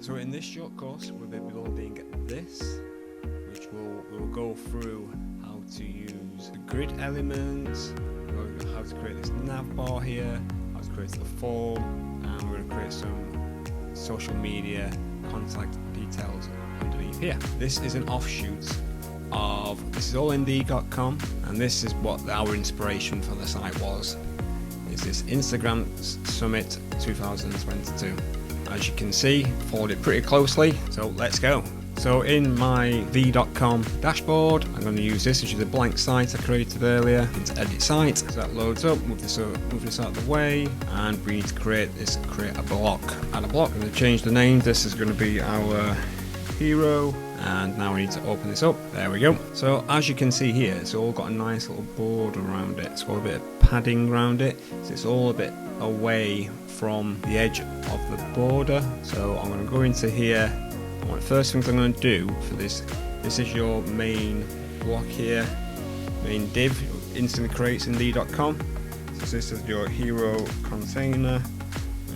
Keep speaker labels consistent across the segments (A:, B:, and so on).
A: So in this short course we'll be building this, which we'll go through how to use the grid elements, how to create this nav bar here, how to create the form, and we're going to create some social media contact details underneath here. This is an offshoot of, this is all Indeed.com, and this is what our inspiration for the site was. It's this Instagram Summit 2022. As you can see, followed it pretty closely, so let's go. So in my v.com dashboard, I'm going to use this, which is a blank site I created earlier. Into edit site, so that loads up. Move this out of the way, and we need to create a block. Add a block. I'm going to change the name. This is going to be our hero, and now we need to open this up. There we go. So as you can see here, it's all got a nice little border around it. It's got a bit of padding around it, so it's all a bit away from the edge of the border. So I'm going to go into here. One of the first things I'm going to do for this is your main block here, main div, instantly creates Indeed.com. So this is your hero container.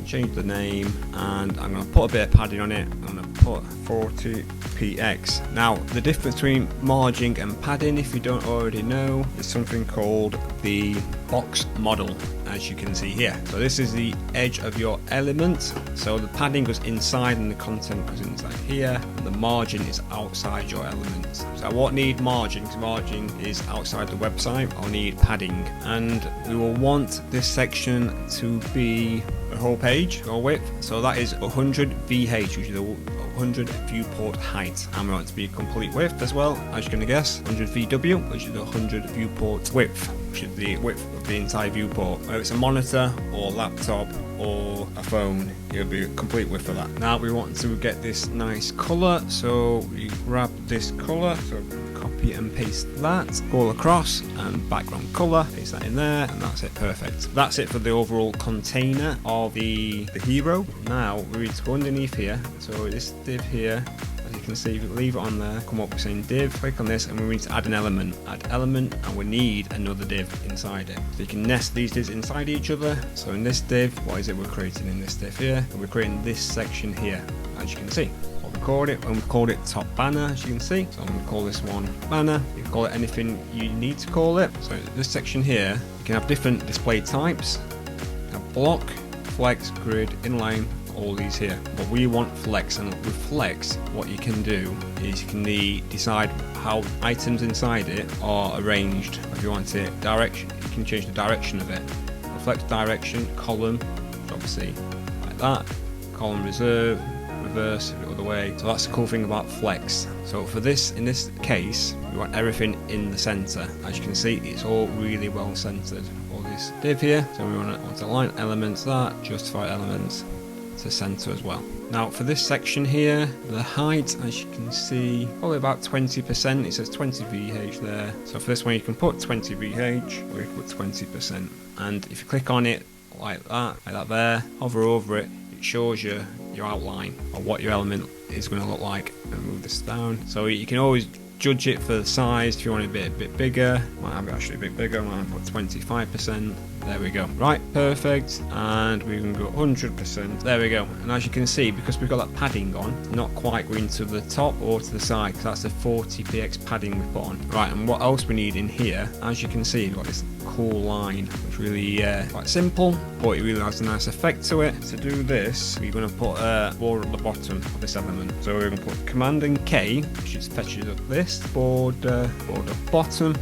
A: Change the name, and I'm going to put a bit of padding on it. I'm going to put 40px. Now the difference between margin and padding, if you don't already know, is something called the box model, as you can see here. So this is the edge of your element, so the padding goes inside and the content goes inside here, and the margin is outside your element. So I won't need margin because margin is outside the website. I'll need padding, and we will want this section to be a whole page or width, so that is 100 VH, which is 100 viewport height, and we want it to be a complete width as well, as you're going to guess, 100 VW, which is 100 viewport width, which is the width of the entire viewport. Whether it's a monitor or laptop or a phone, it'll be a complete width of that. Now we want to get this nice color, so we grab this color, so copy and paste that all across, and background color, paste that in there, and that's it. Perfect. That's it for the overall container of the hero. Now we need to go underneath here, so this div here, as you can see, if you leave it on there, come up saying div, click on this, and we need to add an element, and we need another div inside it. So you can nest these divs inside each other. So in this div, what is it we're creating in this div here? And we're creating this section here, as you can see. Called it, and we've called it top banner, as you can see. So I'm going to call this one banner. You can call it anything you need to call it. So this section here, you can have different display types. You have block, flex, grid, inline, all these here. But we want flex, and with flex, what you can do is you can decide how items inside it are arranged. If you want it direction, you can change the direction of it. Flex direction, column, obviously like that. Column reserve, reverse the other way. So that's the cool thing about flex. So for this, in this case, we want everything in the center. As you can see, it's all really well centered. All this div here, so we want to align elements, that justify elements to center as well. Now for this section here, the height, as you can see, probably about 20%. It says 20 VH there. So for this one, you can put 20 VH, or you can put 20%. And if you click on it like that there, hover over it, it shows you your outline of what your element is going to look like. And move this down, so you can always judge it for the size. If you want it a bit bigger, might have it actually a bit bigger, might put 25%. There we go. Right, perfect. And we can go 100%. There we go. And as you can see, because we've got that padding on, not quite going to the top or to the side, because that's the 40px padding we put on. Right, and what else we need in here, as you can see, we've got this cool line, which really quite simple, but it really has a nice effect to it. To do this, we're going to put a border at the bottom of this element. So we're going to put Command and K, which just fetches up this border bottom.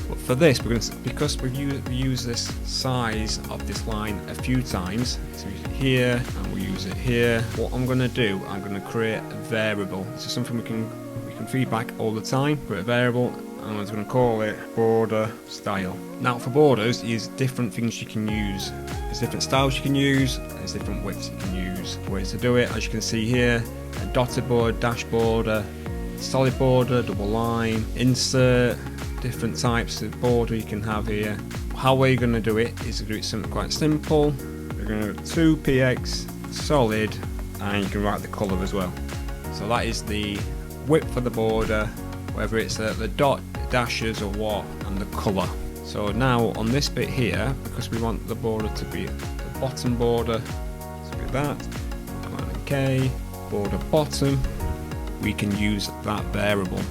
A: But for this, we're going to, because we've used this size of this line a few times, so we use it here and we use it here. What I'm going to do, I'm going to create a variable. This is something we can feedback all the time. Create a variable, and I'm just going to call it border style. Now for borders, there's different things you can use. There's different styles you can use. There's different widths you can use. Ways to do it, as you can see here: a dotted border, dash border, solid border, double line, insert. Different types of border you can have here. How we're going to do it is to do it something quite simple. We're going to do 2px solid, and you can write the color as well. So that is the width of the border, whether it's the dot, dashes or what, and the color. So now on this bit here, because we want the border to be the bottom border, so be that. Command and K, border bottom, we can use that variable.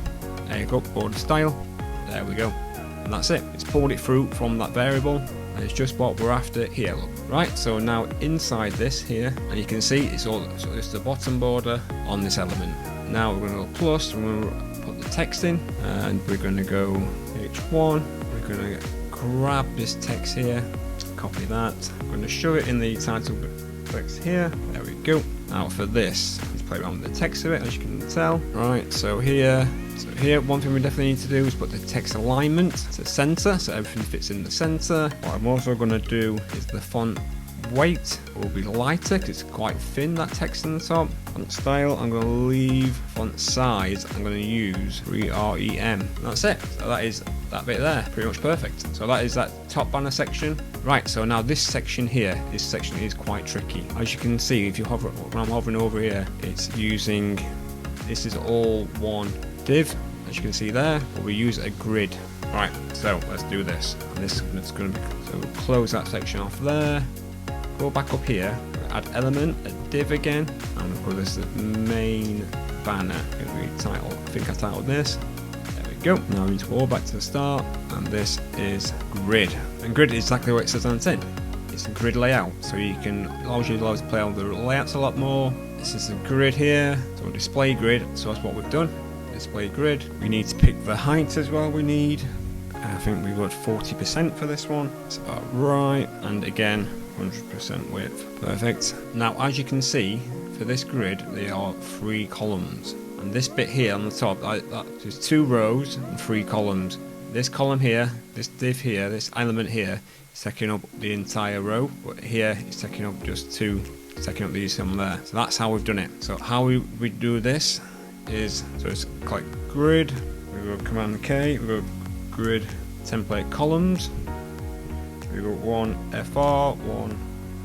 A: There you go, border style. There we go. And that's it. It's pulled it through from that variable. And it's just what we're after here. Look. Right, so now inside this here, and you can see it's all, so it's the bottom border on this element. Now we're going to go plus, we're going to put the text in, and we're going to go H1. We're going to grab this text here, copy that. I'm going to show it in the title text here. There we go. Now for this, let's play around with the text of it, as you can tell. Right, so here, one thing we definitely need to do is put the text alignment to center, so everything fits in the center. What I'm also going to do is the font weight will be lighter because it's quite thin, that text in the top. Font style, I'm going to leave. Font size, I'm going to use REM. That's it. So that is that bit there, pretty much perfect. So that is that top banner section. Right, so now this section here, this section is quite tricky. As you can see, if you hover, when I'm hovering over here, it's using, this is all one div, as you can see there, but we use a grid. Right, so let's do this. And this is going to be, so we'll close that section off there. Go back up here, add element, a div again, and we'll call this the main banner. Going to be titled, I think I titled this. There we go. Now we need to go back to the start, and this is grid. And grid is exactly what it says on the tin. It's a grid layout, so you can allows you to play on the layouts a lot more. This is the grid here, so display grid. So that's what we've done. Display grid. We need to pick the height as well. We need. I think we've got 40% for this one. That's about right. And again, 100% width. Perfect. Now, as you can see, for this grid, there are 3 columns. And this bit here on the top, there's 2 rows and 3 columns. This column here, this div here, this element here is taking up the entire row. But here it's taking up just 2, taking up these from there. So that's how we've done it. So how we do this is, so it's like grid, we go Command K, we go grid template columns. We got 1 FR, 1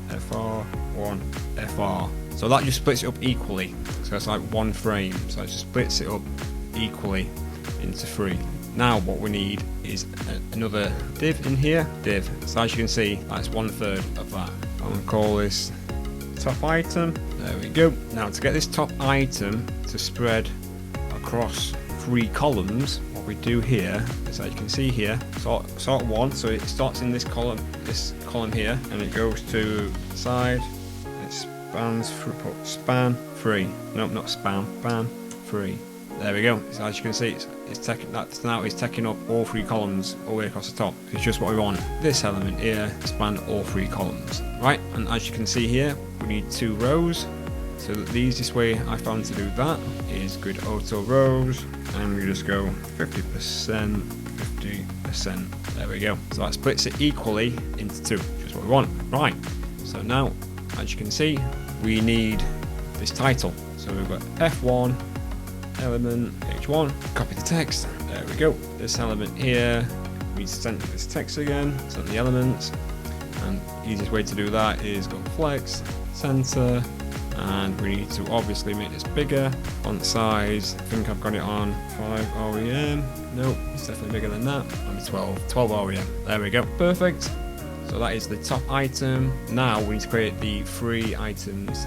A: FR, 1 FR. So that just splits it up equally. So it's like 1 frame. So it just splits it up equally into 3. Now what we need is another div in here. Div. So as you can see, that's 1/3 of that. I'm going to call this top item. There we go. Now to get this top item to spread across 3 columns, what we do here is, as you can see here, sort 1, so it starts in this column here, and it goes to the side, and it spans through, span 3. Nope, not span 3. There we go. So as you can see, it's taking that now. It's taking up all 3 columns all the way across the top. It's just what we want. This element here span all 3 columns, right? And as you can see here, we need 2 rows. So the easiest way I found to do that is grid auto rows, and we just go 50%, 50%. There we go. So that splits it equally into 2, which is what we want. Right. So now, as you can see, we need this title. So we've got F1 element H1. Copy the text. There we go. This element here. We center this text again. Center the elements. And the easiest way to do that is go flex, center. And we need to obviously make this bigger. Font size, I think I've got it on 5 REM. Nope, it's definitely bigger than that. Maybe 12 REM. There we go, perfect. So that is the top item. Now we need to create the 3 items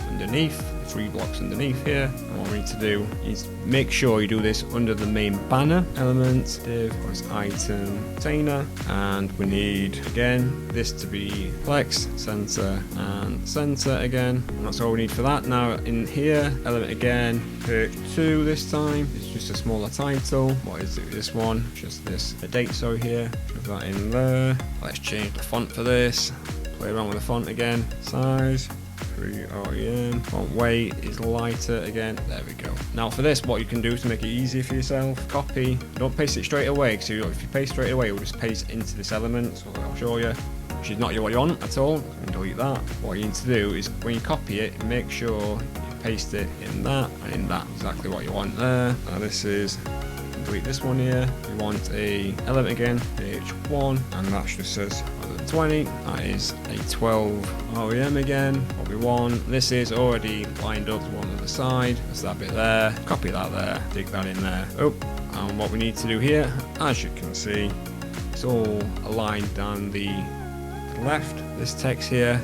A: underneath, the 3 blocks underneath here. And what we need to do is make sure you do this under the main banner element, div, item, container, and we need again this to be flex, center, and center again. And that's all we need for that. Now in here, element again, pick 2 this time. It's just a smaller title. What is it? This one, just this, the date, sorry, here. Put that in there. Let's change the font for this. Play around with the font again. Size. 3 REM. Font weight is lighter again. There we go. Now for this, what you can do to make it easier for yourself, copy. Don't paste it straight away, because if you paste straight away, it will just paste into this element. So I'll show you, which is not what you want at all. You can delete that. What you need to do is when you copy it, make sure you paste it in that and in that. Exactly what you want there. Now this is, delete this one here. We want a element again, H1, and that just says 20. That is a 12 REM again. What we want. This is already lined up to one on the side. That's that bit there. Copy that there. Dig that in there. Oh, and what we need to do here, as you can see, it's all aligned down the left. This text here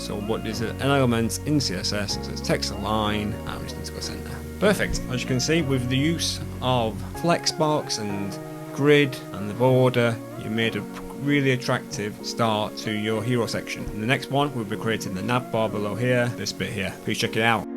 A: So what is an element in CSS? So it's text align, and we just need to go center. Perfect. As you can see, with the use of flexbox and grid and the border, you made a really attractive start to your hero section. In the next one, we'll be creating the nav bar below here, this bit here. Please check it out.